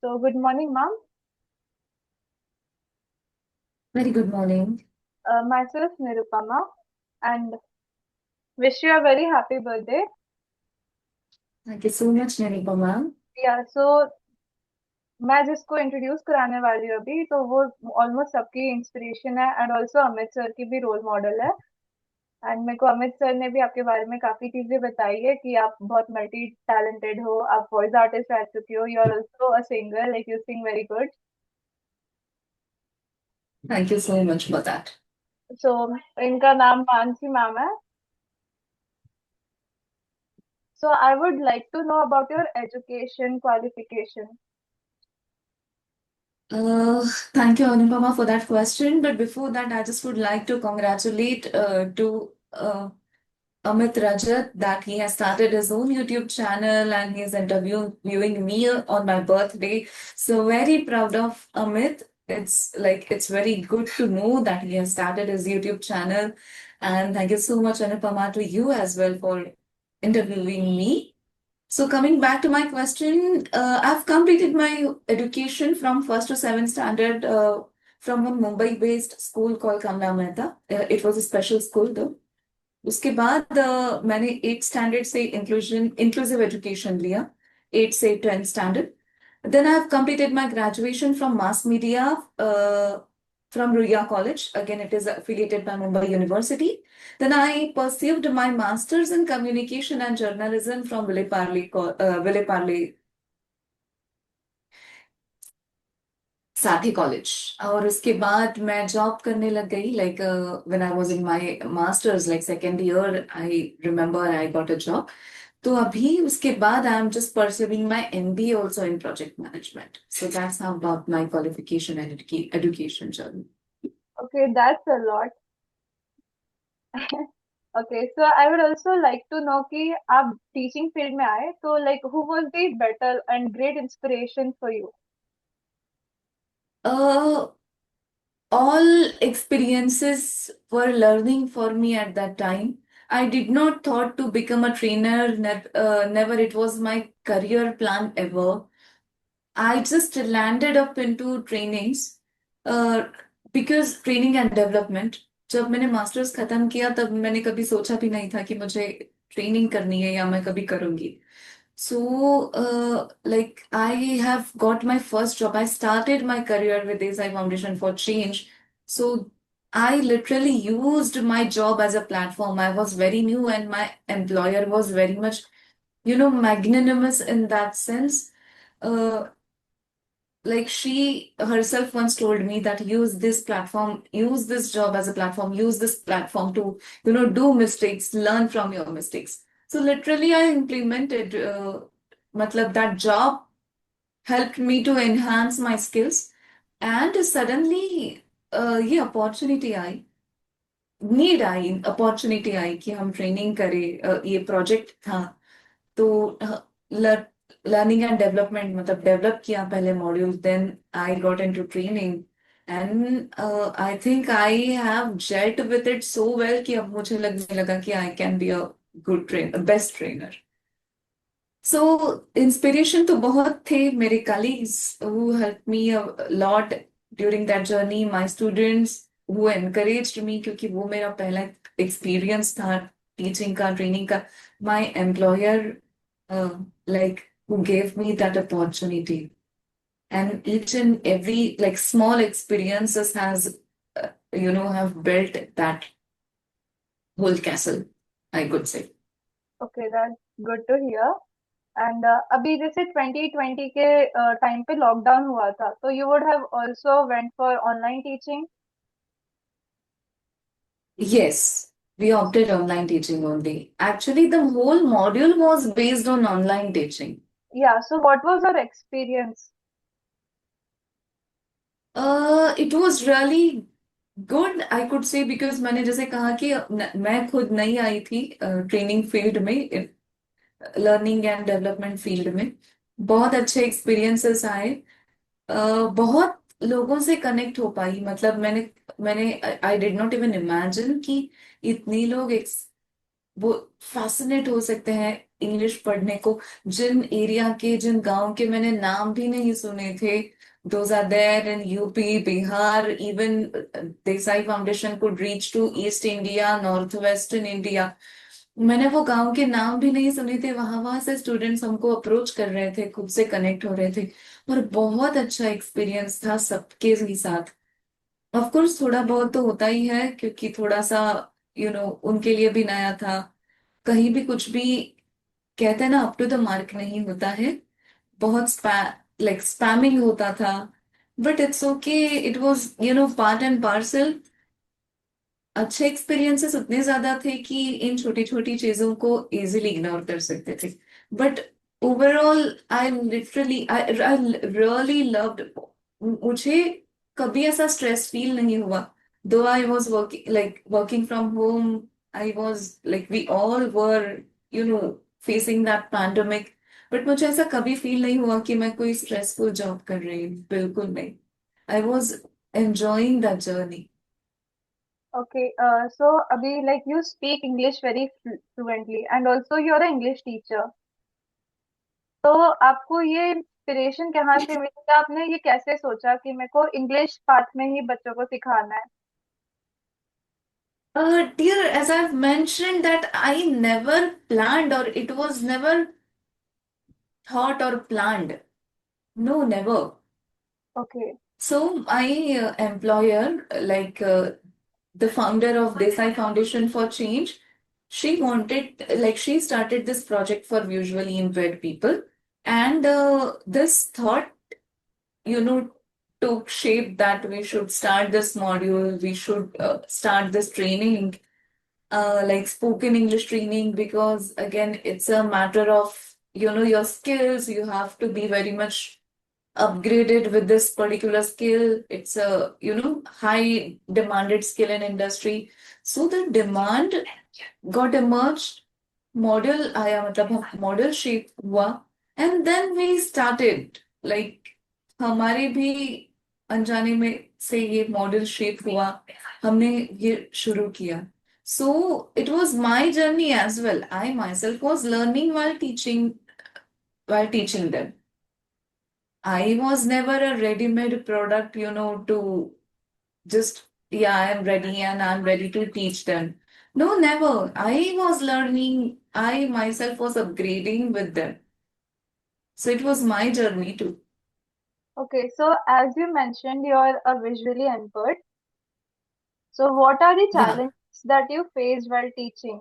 So, good morning, ma'am. Very good morning. Myself Nirupama, and wish you a very happy birthday. Thank you so much, Nirupama. या सो मैं जिसको introduce कराने वाली हूँ अभी तो वो ऑलमोस्ट सबकी इंस्पिरेशन है एंड ऑल्सो अमित सर की भी रोल मॉडल है। एंड मेरे को अमित सर ने भी आपके बारे में काफी चीजें बताई है कि आप बहुत मल्टी टैलेंटेड हो, आप वॉइस आर्टिस्ट रह चुके हो, you are also a singer, like you sing very good. Thank you so much for that. So इनका नाम मानसी मैम है। So I would like to know about your education qualification. Uh, Thank you, Anupama, for that question. But before that, I just would like to congratulate to Amit Rajat that he has started his own YouTube channel and he is interviewing me on my birthday. So very proud of Amit. It's very good to know that he has started his YouTube channel. And thank you so much, Anupama, to you as well for interviewing me. So coming back to my question, I've completed my education from first to seventh standard from a Mumbai-based school called Kamla Mehta. It was a special school though. उसके बाद मैंने 8th standard से inclusive education लिया, 8 से 10th standard. Then I have completed my graduation from mass media from Ruya College. Again, it is affiliated by Mumbai University. Then I pursued my master's in communication and journalism from Vile साथी college. और उसके बाद मैं job करने लग गई like when I was in my masters like second year I remember I got a job. तो अभी उसके बाद I am just pursuing my MBA also in project management. So that's how about my qualification and education journey. Okay, that's a lot. Okay, so I would also like to know कि आप teaching field में आए तो like who was the better and great inspiration for you. All experiences were learning for me at that time. I did not thought to become a trainer. Never. It was my career plan ever. I just landed up into trainings uh, because training and development. जब मैंने masters खत्म किया तब मैंने कभी सोचा भी नहीं था कि मुझे ट्रेनिंग करनी है या मैं कभी करूंगी. So, like, I have got my first job. I started my career with ASI Foundation for Change. So, I literally used my job as a platform. I was very new, and my employer was very much, magnanimous in that sense. Uh, like she herself once told me that use this platform, use this job as a platform, use this platform to, do mistakes, learn from your mistakes. So literally I implemented, matlab that job helped me to enhance my skills. And suddenly ये opportunity आई, need आई, opportunity आई कि हम training करें. ये project था तो लर्निंग एंड डेवलपमेंट मतलब डेवलप किया पहले module. Then I got into training and I think I have get with it so well कि अब मुझे लगने लगा कि I can be a good trainer, best trainer. So inspiration तो बहुत थे मेरे colleagues who help me lot during that journey, my students who encouraged मी क्योंकि वो मेरा पहला एक्सपीरियंस था टीचिंग का, ट्रेनिंग का. My employer like who gave me that opportunity, and each and every like small experiences has have built that whole castle, I could say. Okay, that's good to hear. And अभी जैसे 2020 के time पे lockdown हुआ था तो you would have also went for online teaching. Yes, we opted online teaching only. Actually, the whole module was based on online teaching. या so what was your experience. It was really good, I could say, because मैंने जैसे कहा कि मैं खुद नहीं आई थी training field में, लर्निंग एंड डेवलपमेंट फील्ड में. बहुत अच्छे एक्सपीरियंसेस आए. बहुत लोगों से कनेक्ट हो पाई. मतलब मैंने मैंने I did not even imagine कि इतने लोग वो फैसिनेट हो सकते हैं इंग्लिश पढ़ने को। जिन एरिया के, जिन गांव के मैंने नाम भी नहीं सुने थे, those are there in UP, Bihar, even Desai foundation could reach to east India, north western India. मैंने वो गांव के नाम भी नहीं सुने थे, वहां वहां से स्टूडेंट्स हमको अप्रोच कर रहे थे, खुद से कनेक्ट हो रहे थे। और बहुत अच्छा एक्सपीरियंस था सबके ही साथ। ऑफ कोर्स थोड़ा बहुत तो होता ही है, क्योंकि थोड़ा सा उनके लिए भी नया था। कहीं भी कुछ भी कहते हैं ना, अप टू द मार्क नहीं होता है। बहुत स्पैमिंग होता था। But it's okay, it was part and parcel. अच्छे एक्सपीरियंसेस उतने ज्यादा थे कि इन छोटी छोटी चीजों को इजीली इग्नोर कर सकते थे। But overall I literally I really loved. मुझे कभी ऐसा स्ट्रेस फील नहीं हुआ। Though I was working from home, I was like we all were you know facing that pandemic. But मुझे ऐसा कभी फील नहीं हुआ कि मैं कोई स्ट्रेसफुल जॉब कर रही हूँ, बिल्कुल नहीं। I was enjoying that journey. Okay, so अभी like you speak English very fluently and also you are a English teacher. तो आपको ये इंस्पिरेशन कहाँ से मिली? आपने ये कैसे सोचा कि मेरे को इंग्लिश पाठ में ही बच्चों को सिखाना है? Dear, as I've mentioned that I never planned, or it was never thought or planned. No, never. Okay. So my employer, the founder of Desai Foundation for Change, she wanted, like, she started this project for visually impaired people. And this thought, you know, took shape that we should start this module, we should start this training, like spoken English training, because again, it's a matter of, your skills. You have to be very much upgraded with this particular skill. It's a, high demanded skill in industry. So the demand got emerged, model आया, मतलब model shape हुआ। And then we started, like, हमारे भी अनजाने में से ये model shape हुआ, हमने ये शुरू किया। So it was my journey as well. I myself was learning while teaching them. I was never a ready-made product, to just, yeah, I'm ready and I'm ready to teach them. No, never. I was learning, I myself was upgrading with them. So it was my journey too. Okay, so as you mentioned, you are a visually impaired. So what are the Yeah. challenges that you faced while teaching?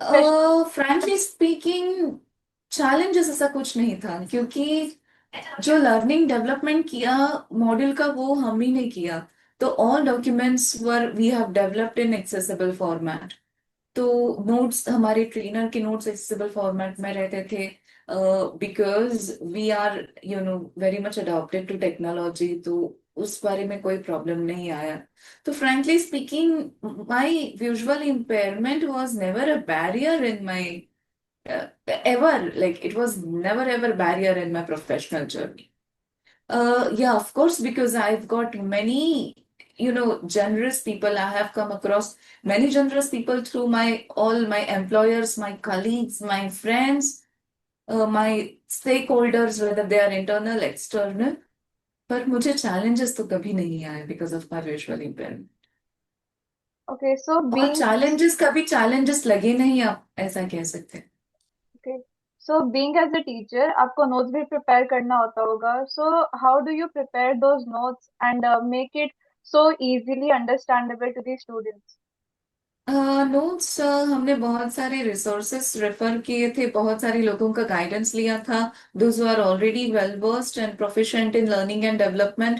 Especially, Frankly speaking, challenges ऐसा कुछ नहीं था, क्योंकि जो learning development किया module का, वो हम ही ने किया। तो all documents were we have developed in accessible format. तो नोट्स, हमारे ट्रेनर के नोट्स एक्सेसिबल फॉर्मेट में रहते थे, because we are very much adopted to technology. तो उस बारे में कोई प्रॉब्लम नहीं आया। तो frankly speaking, my visual impairment was never a barrier in my ever, like, it was never ever barrier in my professional journey. Yeah, of course, because I've got many, generous people. I have come across many generous people through all my employers, my colleagues, my friends, my stakeholders, whether they are internal, external. पर मुझे challenges तो कभी नहीं आए because of my visual impairment. okay, so और being challenges कभी challenges लगे नहीं, आप ऐसा कह सकते हैं। okay, so being as a teacher, आपको notes भी prepare करना होता होगा. So how do you prepare those notes and make it so easily understandable to the students? Notes, हमने बहुत सारे रिसोर्सेस रेफर किए थे, बहुत सारे लोगों का गाइडेंस लिया था। Those are already well versed and proficient in learning and development,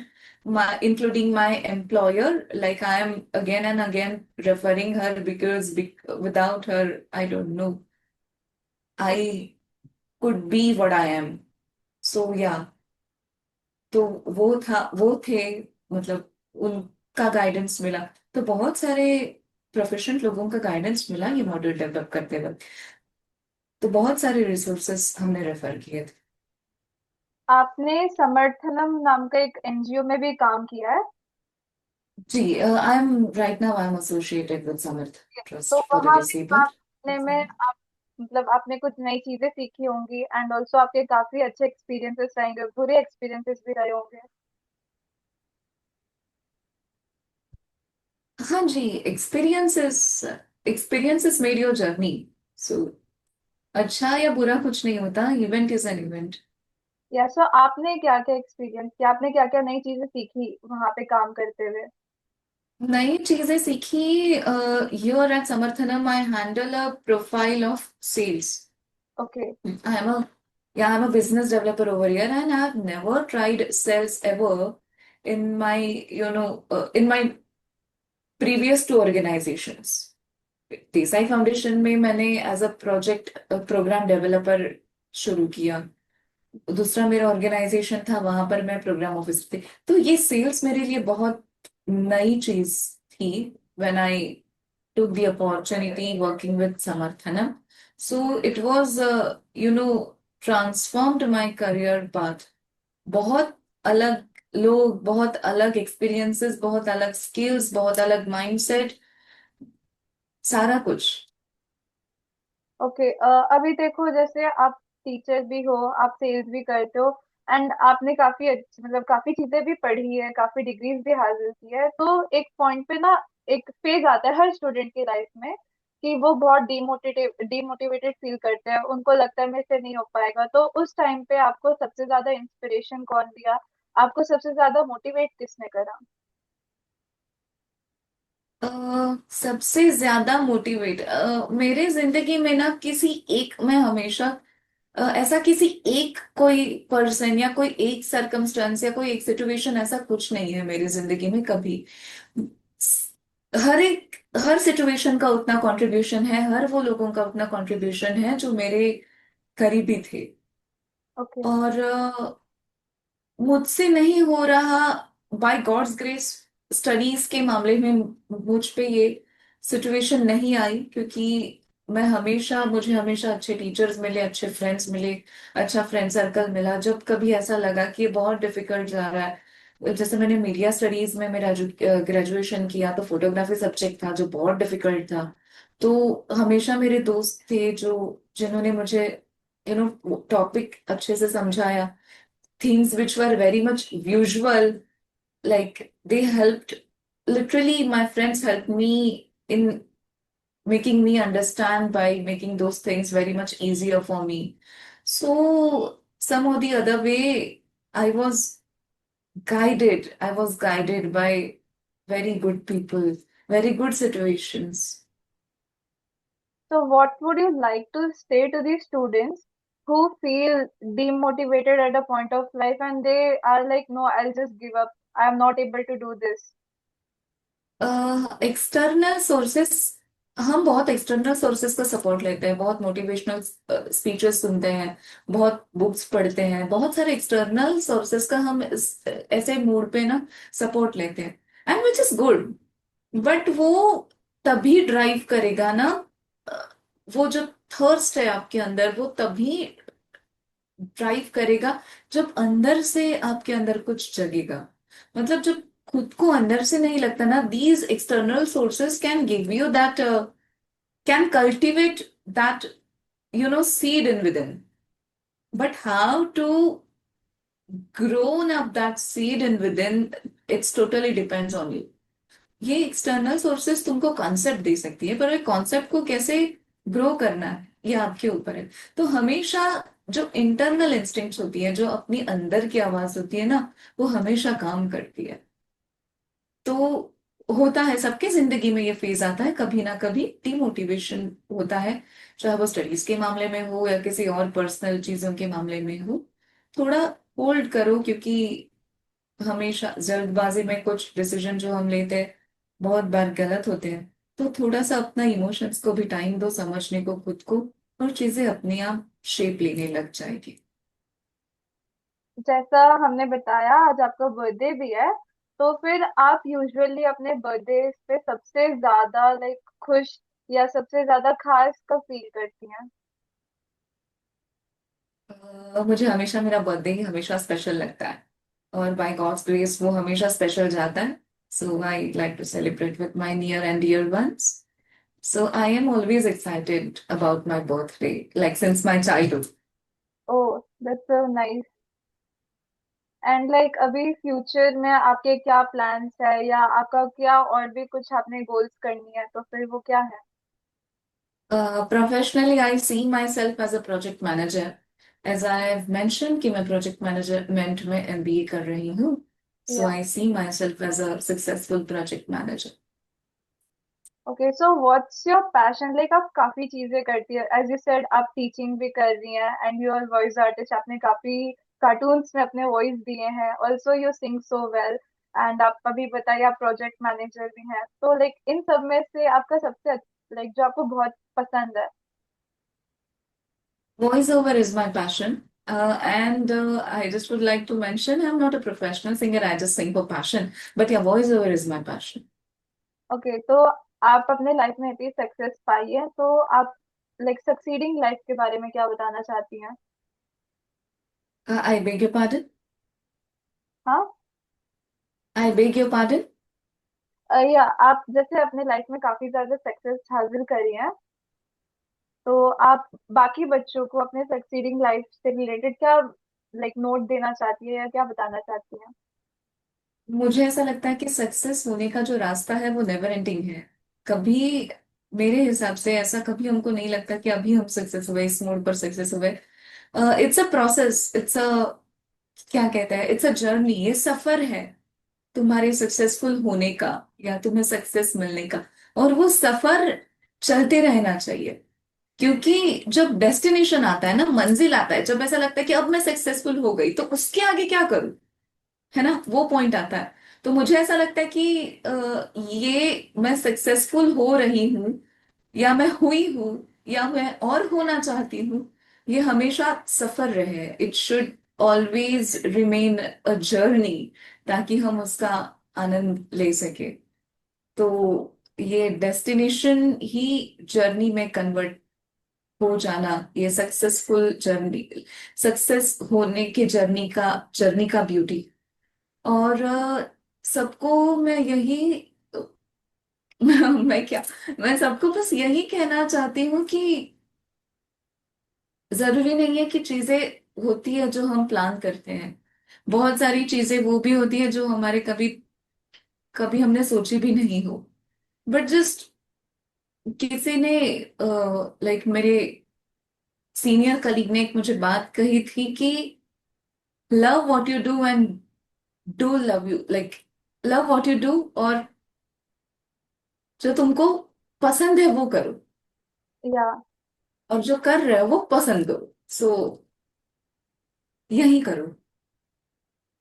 including my employer. Like, I am again and again referring her, because without her, I don't know, I could be what I am. So yeah, तो वो थे, मतलब उनका guidance मिला। तो बहुत सारे professional लोगों का गाइडेंस मिला ये मॉडल डेवलप करते वक्त। तो बहुत सारे रिसोर्सेस हमने रेफर किए थे। आपने समर्थनम नाम का एक एनजीओ में भी काम किया है। जी, आई एम एसोसिएटेड विद समर्थ तो ट्रस्ट फॉर द वहाँ पे काम डिसेबल्ड। करने में मतलब आपने कुछ नई चीजें सीखी होंगी, एंड ऑल्सो आपके काफी अच्छे एक्सपीरियंसेस रहेंगे, बुरे एक्सपीरियंसेस भी रहे होंगे। हाँ जी, experiences experiences made your journey. So अच्छा या बुरा कुछ नहीं होता, इवेंट इज एन इवेंट। या सो आपने क्या क्या एक्सपीरियंस किया, आपने क्या क्या नई चीजें सीखी वहां पे काम करते हुए? नई चीजें सीखी। Here at Samarthanam I handle a profile of sales. Okay. I am a yeah, I'm a business developer over here, and I've never tried sales ever in my in my previous two organizations. Desai foundation में मैंने as a project program developer शुरू किया। दूसरा मेरा organisation था, वहां पर मैं प्रोग्राम ऑफिसर थी। तो ये सेल्स मेरे लिए बहुत नई चीज थी when I took the opportunity working with Samarthanam. So it was, transformed my career path. बहुत अलग लोग, बहुत अलग एक्सपीरियंसेस, बहुत अलग स्किल्स, बहुत अलग माइंडसेट, सारा कुछ। ओके। अभी देखो, जैसे आप टीचर भी हो, आप सेल्स भी करते हो, एंड आपने काफी अच्छी, मतलब काफी चीजें भी पढ़ी है, काफी डिग्रीज भी हासिल की है, तो एक पॉइंट पे ना एक फेज आता है हर स्टूडेंट की लाइफ में कि वो बहुत डिमोटिवेटेड फील करते हैं, उनको लगता है मेरे से नहीं हो पाएगा। तो उस टाइम पे आपको सबसे ज्यादा इंस्पिरेशन कौन दिया, आपको सबसे ज्यादा मोटिवेट किसने करा? सबसे ज्यादा मोटिवेट मेरे जिंदगी में ना किसी एक, मैं हमेशा ऐसा किसी एक कोई पर्सन या कोई एक सरकमस्टेंस या कोई एक सिचुएशन, ऐसा कुछ नहीं है मेरी जिंदगी में कभी। हर एक हर सिचुएशन का उतना कंट्रीब्यूशन है, हर वो लोगों का उतना कंट्रीब्यूशन है जो मेरे करीबी थे। ओके। और मुझसे नहीं हो रहा, बाय गॉड्स ग्रेस। स्टडीज के मामले में मुझ पे ये सिचुएशन नहीं आई, क्योंकि मुझे हमेशा अच्छे टीचर्स मिले, अच्छे फ्रेंड्स मिले, अच्छा फ्रेंड सर्कल मिला। जब कभी ऐसा लगा कि ये बहुत डिफिकल्ट जा रहा है, जैसे मैंने मीडिया स्टडीज में मेरा ग्रेजुएशन किया, तो फोटोग्राफी सब्जेक्ट था जो बहुत डिफिकल्ट था। तो हमेशा मेरे दोस्त थे जो जिन्होंने मुझे टॉपिक अच्छे से समझाया। things which were very much usual, like they helped, literally my friends helped me in making me understand by making those things very much easier for me. So some or the other way, I was guided by very good people, very good situations. So, what would you like to say to the students who feel demotivated at a point of life and they are like, no, I'll just give up. I am not able to do this. External sources, हम बहुत external sources का support लेते हैं, बहुत motivational speeches सुनते हैं, बहुत books पढ़ते हैं, बहुत सारे एक्सटर्नल सोर्सेस का हम ऐसे मूड पे ना सपोर्ट लेते हैं, and which is good. But वो तभी ड्राइव करेगा ना, अ, वो जो थर्स्ट है आपके अंदर, वो तभी ड्राइव करेगा जब अंदर से आपके अंदर कुछ जगेगा। मतलब जब खुद को अंदर से नहीं लगता ना, these external sources can give you that, can cultivate that seed in within, but how to grown up that seed in within, it's totally depends on you. ये एक्सटर्नल सोर्सेस तुमको concept दे सकती है, पर एक concept को कैसे grow करना है ये आपके ऊपर है। तो हमेशा जो इंटरनल इंस्टिंक्ट्स होती है, जो अपनी अंदर की आवाज होती है ना, वो हमेशा काम करती है। तो होता है सबके जिंदगी में, ये फेज आता है कभी ना कभी, डिमोटिवेशन होता है, चाहे वो स्टडीज के मामले में हो या किसी और पर्सनल चीजों के मामले में हो। थोड़ा होल्ड करो, क्योंकि हमेशा जल्दबाजी में कुछ डिसीजन जो हम लेते हैं बहुत बार गलत होते हैं। तो थोड़ा सा अपना इमोशंस को भी टाइम दो समझने को, खुद को, और चीजें अपने आप शेप लेने लग जाएगी। जैसा हमने बताया, आज आपका बर्थडे भी है, तो फिर आप यूजुअली अपने बर्थडे पे सबसे ज्यादा लाइक खुश या सबसे ज्यादा खास कब फील करती हैं? मुझे हमेशा मेरा बर्थडे ही हमेशा स्पेशल लगता है, और बाय गॉड्स ग्रेस वो हमेशा स्पेशल जाता है। So I like to celebrate with my near and dear ones. So I am always excited about my birthday, like since my childhood. Oh that's so nice. And like अभी future में आपके क्या plans है, या आपका क्या और भी कुछ आपने गोल्स करनी है तो फिर वो क्या है? Professionally, I see myself as a project manager. As I have mentioned कि मैं project management में MBA कर रही हूँ. So या I see myself as a successful project manager. Okay, so what's your passion? Like आप काफी चीजें करती है, एज यू सेड आप टीचिंग भी कर रही हैं and you are voice artist, आपने काफी कार्टून्स में अपने वॉइस दिए हैं, also you sing so well, and आप अभी बताइए आप प्रोजेक्ट मैनेजर भी हैं, तो लाइक इन सब में से आपका सबसे लाइक जो आपको बहुत पसंद है? Voiceover is my passion. And I just would like to mention I'm not a professional singer, I just sing for passion. But yeah, voiceover is my passion. Okay, तो आप अपने लाइफ में इतनी सक्सेस पाई है, तो आप लाइक सक्सीडिंग लाइफ के बारे में क्या बताना चाहती हैं? I beg your pardon? हाँ। I beg your pardon? या आप जैसे अपने लाइफ में काफी ज्यादा सक्सेस हासिल करी है, तो आप बाकी बच्चों को अपने सक्सीडिंग लाइफ से रिलेटेड क्या लाइक नोट देना चाहती है या क्या बताना चाहती है? मुझे ऐसा लगता है कि सक्सेस होने का जो रास्ता है वो नेवर एंडिंग है। कभी मेरे हिसाब से ऐसा कभी हमको नहीं लगता कि अभी हम सक्सेस हुए, इस मोड पर सक्सेस हुए। It's a process, it's a क्या कहते हैं, इट्स अ जर्नी, ये सफर है तुम्हारे सक्सेसफुल होने का या तुम्हें सक्सेस मिलने का। और वो सफर चलते रहना चाहिए, क्योंकि जब डेस्टिनेशन आता है ना, मंजिल आता है, जब ऐसा लगता है कि अब मैं सक्सेसफुल हो गई तो उसके आगे क्या करूं, है ना, वो पॉइंट आता है। तो मुझे ऐसा लगता है कि ये मैं सक्सेसफुल हो रही हूँ या मैं हुई हूँ या मैं और होना चाहती हूँ, ये हमेशा सफर रहे। It should always remain a journey, ताकि हम उसका आनंद ले सके। तो ये डेस्टिनेशन ही जर्नी में कन्वर्ट हो जाना, ये सक्सेसफुल जर्नी, सक्सेस होने के जर्नी का ब्यूटी। और सबको मैं यही मैं क्या, मैं सबको बस यही कहना चाहती हूँ कि जरूरी नहीं है कि चीजें होती है जो हम प्लान करते हैं। बहुत सारी चीजें वो भी होती है जो हमारे कभी कभी हमने सोची भी नहीं हो। बट जस्ट किसी ने लाइक मेरे सीनियर कलीग ने एक मुझे बात कही थी कि love what you do and do love you, like love what you do, और जो तुमको पसंद है वो करो, या और जो कर रहे हो वो पसंद करो। सो यही करो।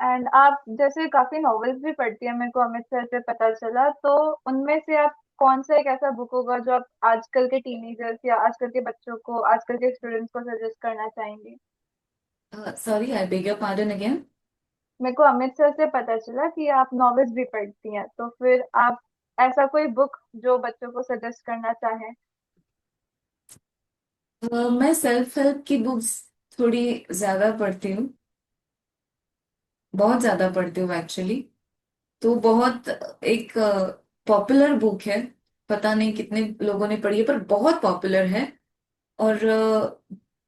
एंड आप जैसे काफी नॉवेल्स भी पढ़ती है, मेरे को अमित सर से पता चला, तो उनमें से आप कौन सा एक ऐसा बुक होगा जो आप आजकल के टीनेजर्स या आजकल के बच्चों को, आजकल के स्टूडेंट्स को सजेस्ट करना चाहेंगे? Sorry, I beg your pardon again. मेरे को अमित सर से पता चला कि आप नॉवेल्स भी पढ़ती हैं, तो फिर आप ऐसा कोई बुक जो बच्चों को सजेस्ट करना चाहें? मैं सेल्फ हेल्प की बुक्स थोड़ी ज्यादा पढ़ती हूँ, बहुत ज्यादा पढ़ती हूँ एक्चुअली। तो बहुत एक पॉपुलर बुक है, पता नहीं कितने लोगों ने पढ़ी है, पर बहुत पॉपुलर है। और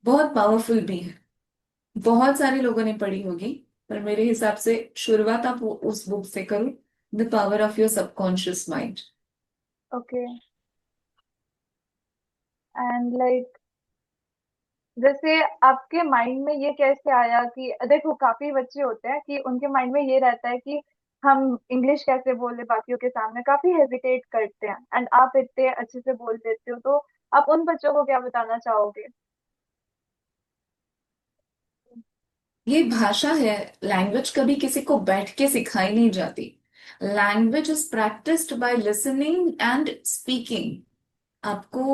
बहुत पावरफुल भी है। बहुत सारे लोगों ने पढ़ी होगी, पर मेरे हिसाब से शुरुआत आप उस बुक से करो, the power of your subconscious mind. Okay. And like जैसे आपके माइंड में ये कैसे आया कि देखो काफी बच्चे होते हैं कि उनके माइंड में ये रहता है कि हम इंग्लिश कैसे बोले बाकियों के सामने, काफी हेजिटेट करते हैं, एंड आप इतने अच्छे से बोल देते हो, तो आप उन बच्चों को क्या बताना चाहोगे? ये भाषा है, लैंग्वेज कभी किसी को बैठ के सिखाई नहीं जाती। Language is practised by listening and speaking. आपको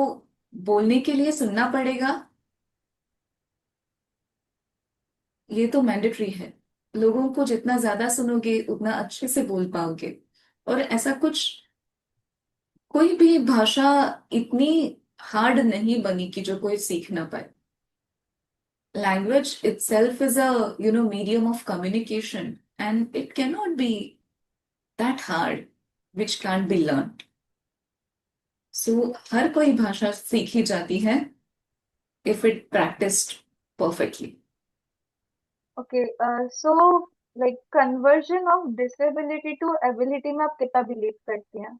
बोलने के लिए सुनना पड़ेगा, ये तो मैंडेटरी है। लोगों को जितना ज्यादा सुनोगे उतना अच्छे से बोल पाओगे। और ऐसा कुछ, कोई भी भाषा इतनी हार्ड नहीं बनी कि जो कोई सीख ना पाए। Language itself is a, medium of communication, and it cannot be that hard, which can't be learned. सो हर कोई भाषा सीखी जाती है if it practiced perfectly. Okay, so like conversion of disability to ability में आप कितना बिलीव करती हैं?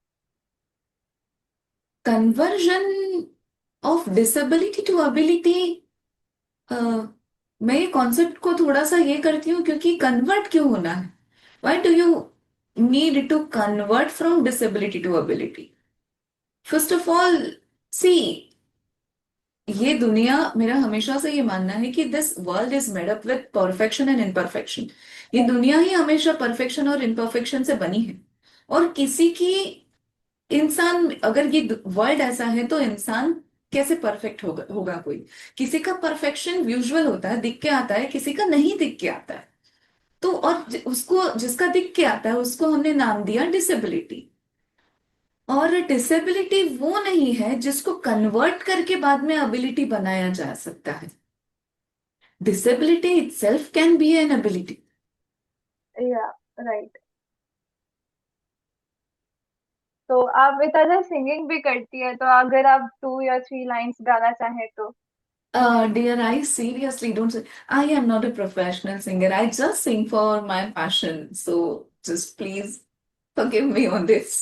Conversion of disability to ability, मैं ये कॉन्सेप्ट को थोड़ा सा ये करती हूँ, क्योंकि कन्वर्ट क्यों होना है? Why do you need to convert from disability to ability? First of all, see, ये दुनिया, मेरा हमेशा से ये मानना है कि this world is made up with perfection and imperfection. ये दुनिया ही हमेशा परफेक्शन और इम्परफेक्शन से बनी है। और किसी की, इंसान, अगर ये वर्ल्ड ऐसा है तो इंसान कैसे परफेक्ट होगा कोई? किसी का परफेक्शन विजुअल होता है, दिख के आता है, किसी का नहीं दिख के आता है। तो और उसको, जिसका दिख के आता है, उसको हमने नाम दिया डिसेबिलिटी। और डिसेबिलिटी वो नहीं है जिसको कन्वर्ट करके बाद में एबिलिटी बनाया जा सकता है। Disability itself can be an ability. या, राइट। तो आप इतना सिंगिंग भी करती है, तो अगर आप 2 या 3 लाइंस गाना चाहें तो? Dear, I seriously don't say, I am not a professional singer. I just sing for my passion. So just please forgive me on this.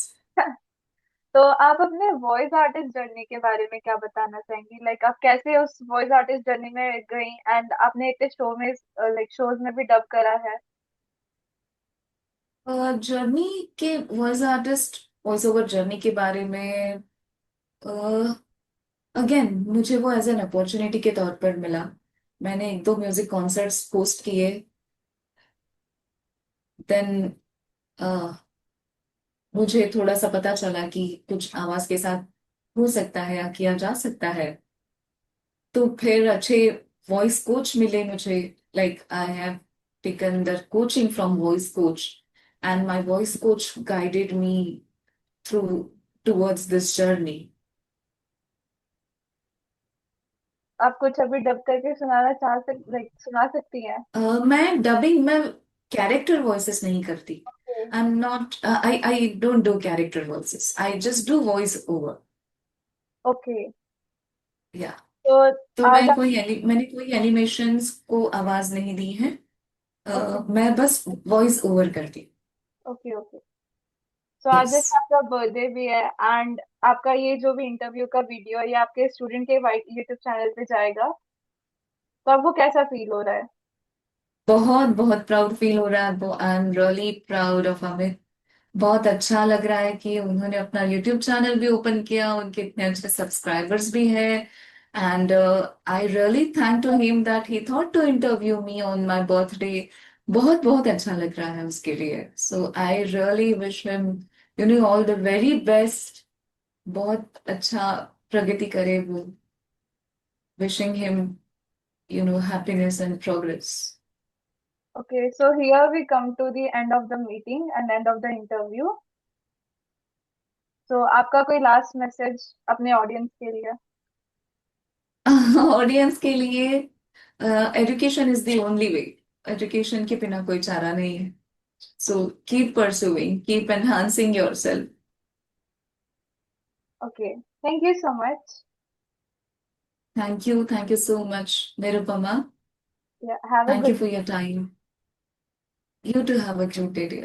तो आप अपने वॉइस आर्टिस्ट जर्नी के बारे में क्या बताना चाहेंगी? लाइक आप कैसे उस वॉइस आर्टिस्ट जर्नी में गई, एंड आपने इतने शो में, लाइक शोज में भी डब करा है। जर्नी के voice artist, voice over journey के बारे में, अगेन मुझे वो एज एन अपॉर्चुनिटी के तौर पर मिला। मैंने एक दो म्यूजिक कॉन्सर्ट्स होस्ट किए। देन मुझे थोड़ा सा पता चला कि कुछ आवाज के साथ हो सकता है या किया जा सकता है। तो फिर अच्छे वॉइस कोच मिले मुझे। Like I have taken the coaching from voice coach, and my voice coach guided me through towards this journey. आप कुछ अभी डब करके लाइक सुना सकती हैं? मैं डबिंग में कैरेक्टर वॉइसेस नहीं करती। Okay. I am not, I don't do character voices, I just do voice over. Okay. या, तो तो आज आप, मैंने कोई एनिमेशंस को आवाज नहीं दी है। ओके, मैं बस वॉइस ओवर करती। Okay, okay. तो आज यस। जैसे आपका बर्थडे भी है, एंड आपका ये जो भी इंटरव्यू का वीडियो है, ये आपके स्टूडेंट के यूट्यूब चैनल पे जाएगा, तो आपको कैसा फील हो रहा है? बहुत बहुत प्राउड फील हो रहा है। I am really proud of Amit. बहुत अच्छा लग रहा है कि उन्होंने अपना यूट्यूब चैनल भी ओपन किया, उनके इतने अच्छे सब्सक्राइबर्स भी हैं। And I really thank to him that he thought to interview me on my birthday. बहुत बहुत अच्छा लग रहा है उसके लिए। So I really wish him, all the very best. बहुत अच्छा प्रगति करे वो। Wishing him, happiness and progress. Okay, so here we come to the end of the meeting and end of the interview. So आपका कोई last message अपने audience के लिए? ऑडियंस के लिए, education is the only way. Education के बिना कोई चारा नहीं है। So keep pursuing, keep enhancing yourself. Okay, thank you so much. Thank you so much, Nirupama. Have a thank good you for your time. You too have a great day.